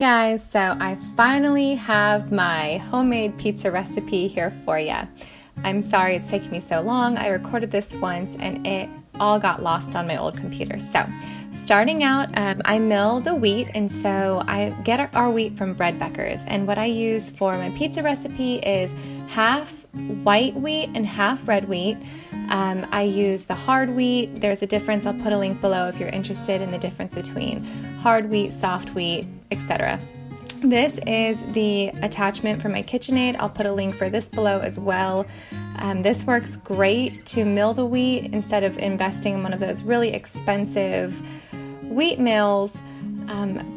Guys, so I finally have my homemade pizza recipe here for you. I'm sorry it's taken me so long. I recorded this once and it all got lost on my old computer. So starting out, I mill the wheat, and so I get our wheat from Bread Becker's, and what I use for my pizza recipe is half white wheat and half red wheat. I use the hard wheat. There's a difference. I'll put a link below if you're interested in the difference between hard wheat, soft wheat, etc. This is the attachment for my KitchenAid. I'll put a link for this below as well. This works great to mill the wheat instead of investing in one of those really expensive wheat mills.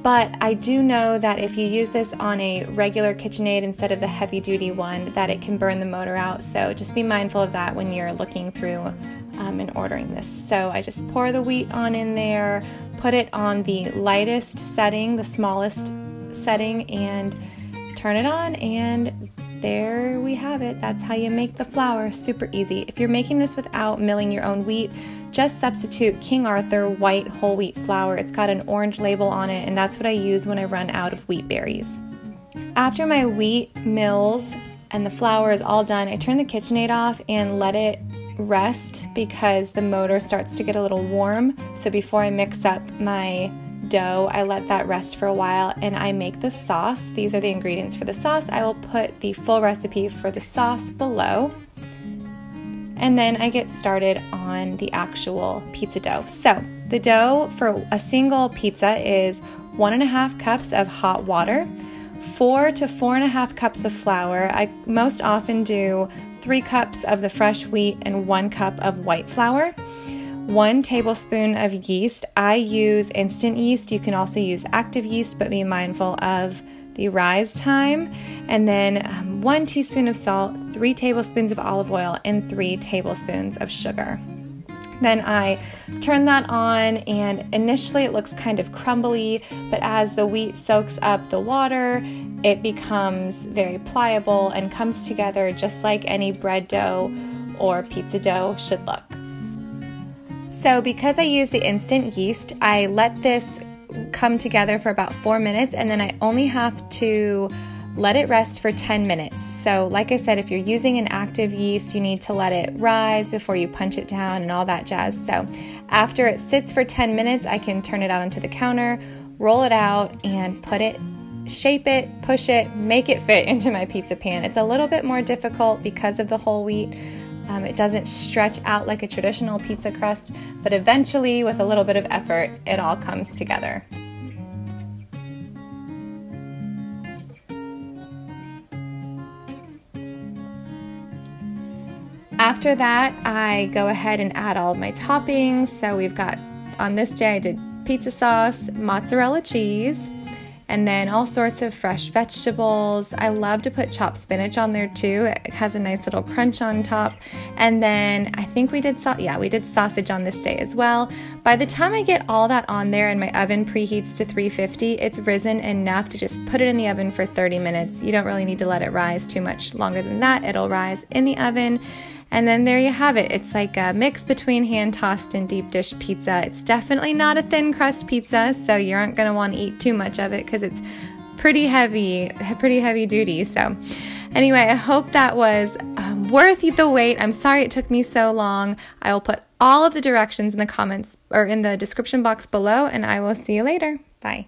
But I do know that if you use this on a regular KitchenAid instead of the heavy duty one, that it can burn the motor out. So just be mindful of that when you're looking through and ordering this. So I just pour the wheat on in there, put it on the lightest setting, the smallest setting, and turn it on, and there we have it. That's how you make the flour. Super easy. If you're making this without milling your own wheat, just substitute King Arthur white whole wheat flour. It's got an orange label on it, and that's what I use when I run out of wheat berries. After my wheat mills and the flour is all done, I turn the KitchenAid off and let it rest because the motor starts to get a little warm. So before I mix up my dough, I let that rest for a while, and I make the sauce. These are the ingredients for the sauce. I will put the full recipe for the sauce below, and then I get started on the actual pizza dough. So the dough for a single pizza is 1.5 cups of hot water, 4 to 4.5 cups of flour. I most often do 3 cups of the fresh wheat and 1 cup of white flour. 1 tablespoon of yeast. I use instant yeast. You can also use active yeast, but be mindful of the rise time. And then 1 teaspoon of salt, 3 tablespoons of olive oil, and 3 tablespoons of sugar. Then I turn that on, and initially it looks kind of crumbly, but as the wheat soaks up the water, it becomes very pliable and comes together just like any bread dough or pizza dough should look. So because I use the instant yeast, I let this come together for about 4 minutes, and then I only have to let it rest for 10 minutes. So like I said, if you're using an active yeast, you need to let it rise before you punch it down and all that jazz. So after it sits for 10 minutes, I can turn it out onto the counter, roll it out, and put it, shape it, push it, make it fit into my pizza pan. It's a little bit more difficult because of the whole wheat. It doesn't stretch out like a traditional pizza crust, but eventually, with a little bit of effort, it all comes together. After that, I go ahead and add all of my toppings. So we've got, on this day, I did pizza sauce, mozzarella cheese, and then all sorts of fresh vegetables. I love to put chopped spinach on there too. It has a nice little crunch on top. And then I think we did sausage on this day as well. By the time I get all that on there and my oven preheats to 350, it's risen enough to just put it in the oven for 30 minutes. You don't really need to let it rise too much longer than that. It'll rise in the oven. And then there you have it. It's like a mix between hand-tossed and deep dish pizza. It's definitely not a thin crust pizza, so you aren't going to want to eat too much of it because it's pretty heavy duty. So anyway, I hope that was worth the wait. I'm sorry it took me so long. I will put all of the directions in the comments or in the description box below, and I will see you later. Bye.